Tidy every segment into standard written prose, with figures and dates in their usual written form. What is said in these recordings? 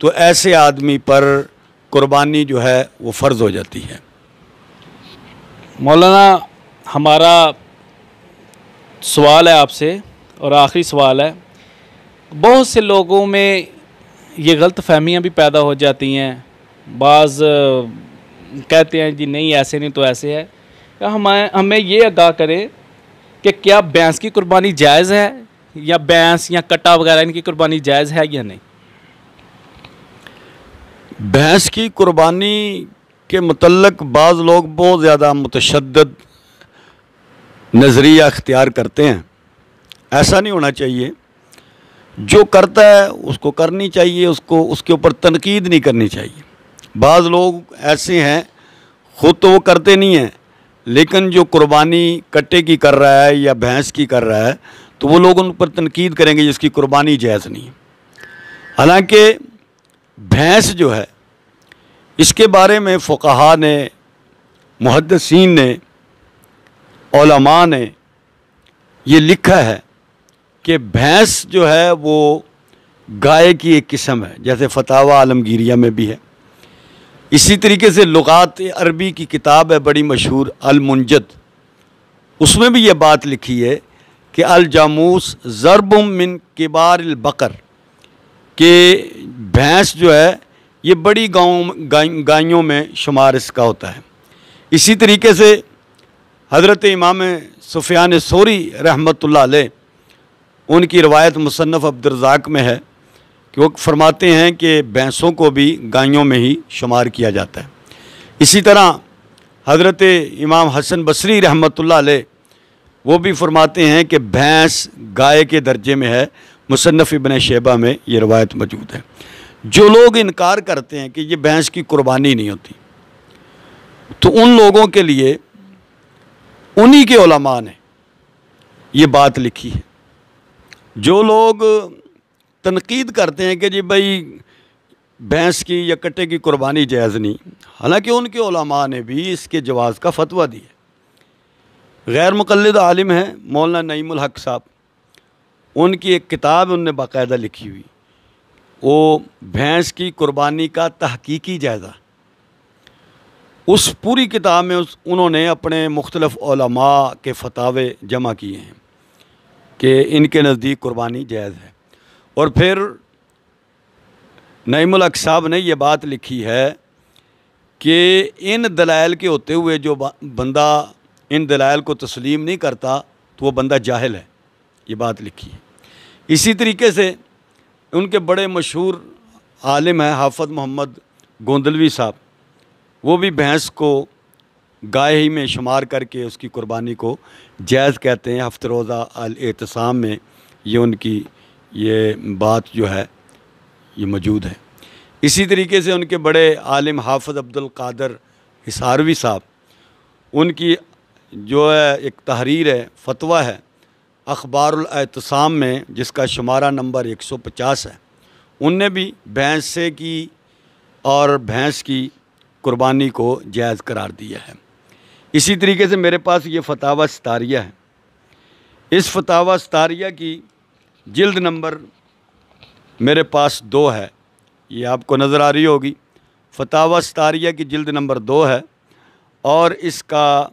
تو ایسے آدمی پر قربانی جو ہے وہ فرض ہو جاتی ہے۔ مولانا ہمارا سوال ہے آپ سے، اور آخری سوال ہے، بہت سے لوگوں میں یہ غلط فہمیاں بھی پیدا ہو جاتی ہیں، بعض کہتے ہیں جی نہیں ایسے نہیں تو ایسے ہے، ہمیں یہ آگاہ کریں کہ کیا بھینس کی قربانی جائز ہے، یا بھینس یا کٹا وغیرہ ان کی قربانی جائز ہے یا نہیں؟ بھینس کی قربانی کے متعلق بعض لوگ بہت زیادہ متشدد نظریہ اختیار کرتے ہیں۔ ایسا نہیں ہونا چاہیے، جو کرتا ہے اس کو کرنی چاہیے، اس کے اوپر تنقید نہیں کرنی چاہیے۔ بعض لوگ ایسے ہیں خود تو وہ کرتے نہیں ہیں، لیکن جو قربانی کٹے کی کر رہا ہے یا بھینس کی کر رہا ہے تو وہ لوگ ان پر تنقید کریں گے جس کی قربانی جائز نہیں ہے۔ حالانکہ بھینس جو ہے اس کے بارے میں فقہا نے، محدثین نے، علماء نے یہ لکھا ہے کہ بھینس جو ہے وہ گائے کی ایک قسم ہے، جیسے فتاوی عالمگیریہ میں بھی ہے۔ اسی طریقے سے لغات عربی کی کتاب ہے بڑی مشہور المنجد، اس میں بھی یہ بات لکھی ہے کہ الجاموس ضرب من کبار البقر، کہ بھینس جو ہے یہ بڑی گائیوں میں شمار اس کا ہوتا ہے۔ اسی طریقے سے حضرت امام سفیان ثوری رحمۃ اللہ علیہ، ان کی روایت مصنف عبدالرزاق میں ہے کہ وہ فرماتے ہیں کہ بھینسوں کو بھی گائیوں میں ہی شمار کیا جاتا ہے۔ اسی طرح حضرت امام حسن بصری رحمۃ اللہ علیہ وہ بھی فرماتے ہیں کہ بھینس گائے کے درجے میں ہے، مصنف ابن شیبہ میں یہ روایت موجود ہے۔ جو لوگ انکار کرتے ہیں کہ یہ بھینس کی قربانی نہیں ہوتی، تو ان لوگوں کے لیے انہی کے علماء نے یہ بات لکھی ہے۔ جو لوگ تنقید کرتے ہیں کہ جی بھائی بھینس کی یا کٹے کی قربانی جائز نہیں، حالانکہ ان کے علماء نے بھی اس کے جواز کا فتویٰ دیا۔ غیر مقلد عالم ہیں مولانا نعیم الحق صاحب، ان کی ایک کتاب ان نے باقاعدہ لکھی ہوئی، وہ بھینس کی قربانی کا تحقیقی جائزہ، اس پوری کتاب میں انہوں نے اپنے مختلف علماء کے فتاوے جمع کیے ہیں کہ ان کے نزدیک قربانی جائز ہے۔ اور پھر نعیم الحق صاحب نے یہ بات لکھی ہے کہ ان دلائل کے ہوتے ہوئے جو بندہ ان دلائل کو تسلیم نہیں کرتا تو وہ بندہ جاہل ہے، یہ بات لکھی ہے۔ اسی طریقے سے ان کے بڑے مشہور عالم ہیں حافظ محمد گوندلوی صاحب، وہ بھی بھینس کو گائے ہی میں شمار کر کے اس کی قربانی کو جائز کہتے ہیں۔ ہفتہ روزہ الاعتصام میں یہ ان کی یہ بات جو ہے یہ موجود ہے۔ اسی طریقے سے ان کے بڑے عالم حافظ عبد القادر حصاروی صاحب، ان کی جو ہے ایک تحریر ہے، فتویٰ ہے اخبار الاعتصام میں، جس کا شمارہ نمبر 150 ہے، ان نے بھی بھینس سے کی اور بھینس کی قربانی کو جائز قرار دیا ہے۔ اسی طریقے سے میرے پاس یہ فتاویٰ ستاریہ ہے، اس فتاویٰ ستاریہ کی جلد نمبر میرے پاس 2 ہے، یہ آپ کو نظر آ رہی ہوگی۔ فتاویٰ ستاریہ کی جلد نمبر 2 ہے اور اس کا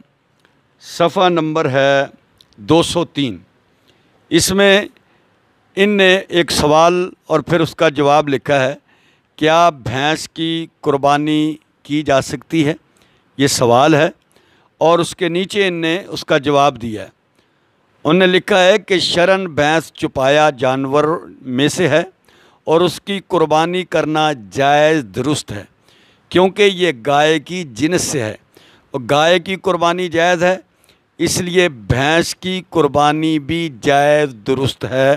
صفحہ نمبر ہے 203۔ اس میں ان نے ایک سوال اور پھر اس کا جواب لکھا ہے، کیا بھینس کی قربانی کی جا سکتی ہے؟ یہ سوال ہے، اور اس کے نیچے ان نے اس کا جواب دیا ہے۔ انہوں نے لکھا ہے کہ شرعاً بھینس چپایا جانور میں سے ہے اور اس کی قربانی کرنا جائز درست ہے، کیونکہ یہ گائے کی جنس سے ہے اور گائے کی قربانی جائز ہے، اس لیے بھینس کی قربانی بھی جائز درست ہے۔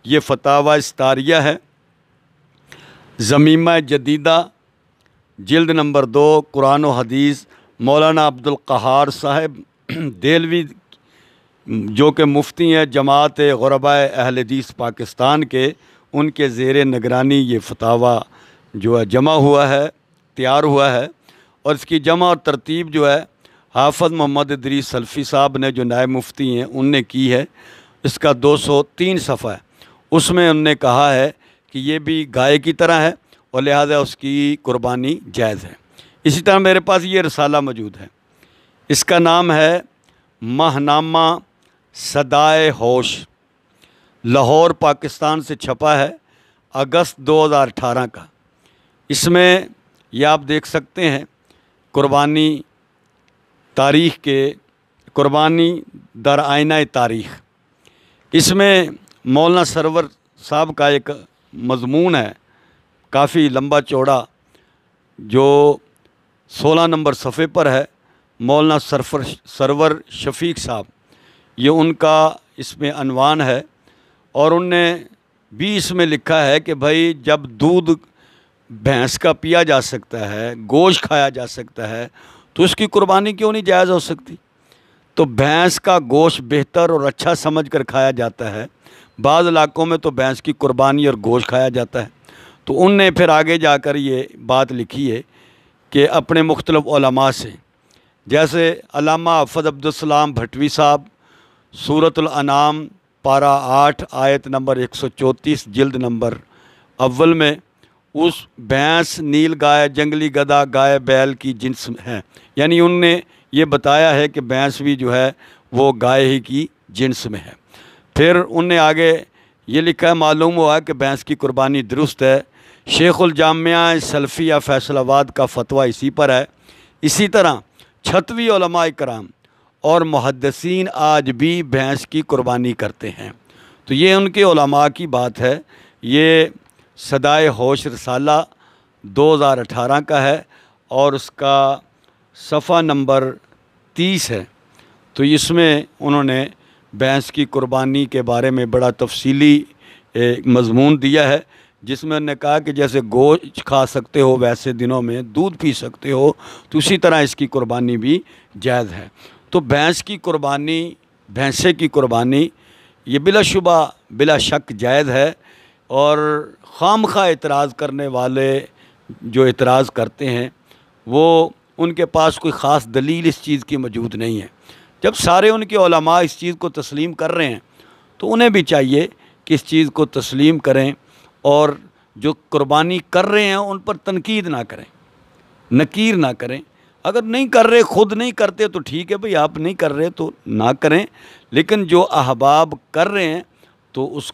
یہ فتاویٰ ستاریہ ہے، ضمیمہ جدیدہ، جلد نمبر 2، قرآن و حدیث، مولانا عبد القہار صاحب دہلوی، جو کہ مفتی ہیں جماعت غرباء اہل حدیث پاکستان کے، ان کے زیر نگرانی یہ فتاویٰ جو ہے جمع ہوا ہے، تیار ہوا ہے، اور اس کی جمع اور ترتیب جو ہے حافظ محمد ادریس سلفی صاحب نے، جو نائب مفتی ہیں، ان نے کی ہے۔ اس کا 203 صفحہ ہے، اس میں انہوں نے کہا ہے کہ یہ بھی گائے کی طرح ہے اور لہذا اس کی قربانی جائز ہے۔ اسی طرح میرے پاس یہ رسالہ موجود ہے، اس کا نام ہے ماہنامہ صدائے ہوش، لاہور پاکستان سے چھپا ہے اگست 2018 کا۔ اس میں یہ آپ دیکھ سکتے ہیں قربانی تاریخ کے، قربانی در آئینہ تاریخ۔ اس میں مولانا سرور صاحب کا ایک مضمون ہے کافی لمبا چوڑا، جو 16 نمبر صفحے پر ہے۔ مولانا سرور شفیق صاحب، یہ ان کا اس میں عنوان ہے، اور ان نے بھی اس میں لکھا ہے کہ بھائی جب دودھ بھینس کا پیا جا سکتا ہے، گوشت کھایا جا سکتا ہے، تو اس کی قربانی کیوں نہیں جائز ہو سکتی؟ تو بھینس کا گوشت بہتر اور اچھا سمجھ کر کھایا جاتا ہے، بعض علاقوں میں تو بھینس کی قربانی اور گوشت کھایا جاتا ہے۔ تو ان نے پھر آگے جا کر یہ بات لکھی ہے کہ اپنے مختلف علماء سے، جیسے علامہ حافظ عبدالسلام بھٹوی صاحب، سورۃ الانعام پارہ 8 آیت نمبر 134 جلد نمبر اول میں، اس بھینس، نیل گائے، جنگلی گدھا، گائے بیل کی جنس ہیں، یعنی ان نے یہ بتایا ہے کہ بھینس بھی جو ہے وہ گائے ہی کی جنس میں ہے۔ پھر ان نے آگے یہ لکھا ہے، معلوم ہوا کہ بھینس کی قربانی درست ہے۔ شیخ الجامعہ سلفیہ فیصل آباد کا فتویٰ اسی پر ہے۔ اسی طرح 36 علماء کرام اور محدثین آج بھی بھینس کی قربانی کرتے ہیں۔ تو یہ ان کے علماء کی بات ہے۔ یہ صدائے ہوش رسالہ 2018 کا ہے، اور اس کا صفحہ نمبر 30 ہے۔ تو اس میں انہوں نے بھینس کی قربانی کے بارے میں بڑا تفصیلی مضمون دیا ہے، جس میں انہوں نے کہا کہ جیسے گوشت کھا سکتے ہو ویسے دنوں میں دودھ پی سکتے ہو، تو اسی طرح اس کی قربانی بھی جائز ہے۔ تو بھینس کی قربانی، بھینسے کی قربانی یہ بلا شبہ بلا شک جائز ہے، اور خام خواہ اعتراض کرنے والے جو اعتراض کرتے ہیں وہ ان کے پاس کوئی خاص دلیل اس چیز کی موجود نہیں ہے۔ جب سارے ان کے علماء اس چیز کو تسلیم کر رہے ہیں تو انہیں بھی چاہیے کہ اس چیز کو تسلیم کریں، اور جو قربانی کر رہے ہیں ان پر تنقید نہ کریں، نکیر نہ کریں۔ اگر نہیں کر رہے، خود نہیں کرتے تو ٹھیک ہے بھئی، آپ نہیں کر رہے تو نہ کریں، لیکن جو احباب کر رہے ہیں تو اس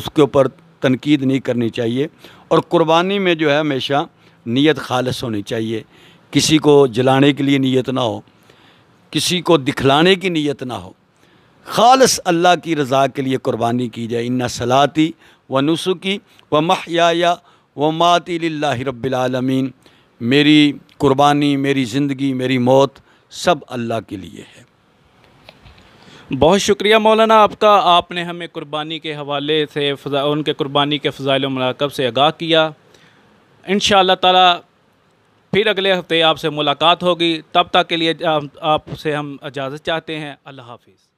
کے اوپر تنقید نہیں کرنی چاہیے۔ اور قربانی میں جو ہے ہمیشہ نیت خالص ہونی چاہیے، کسی کو جلانے کے لیے نیت نہ ہو، کسی کو دکھلانے کی نیت نہ ہو، خالص اللہ کی رضا کے لیے قربانی کی جائے۔ ان صلاتی و نسکی و محیای و ماتی للہ رب العالمین، میری قربانی، میری زندگی، میری موت سب اللہ کے لیے ہے۔ بہت شکریہ مولانا آپ کا، آپ نے ہمیں قربانی کے حوالے سے ان کے قربانی کے فضائل و مناقب سے آگاہ کیا۔ انشاءاللہ تعالی پھر اگلے ہفتے آپ سے ملاقات ہوگی، تب تک کے لیے آپ سے ہم اجازت چاہتے ہیں۔ اللہ حافظ۔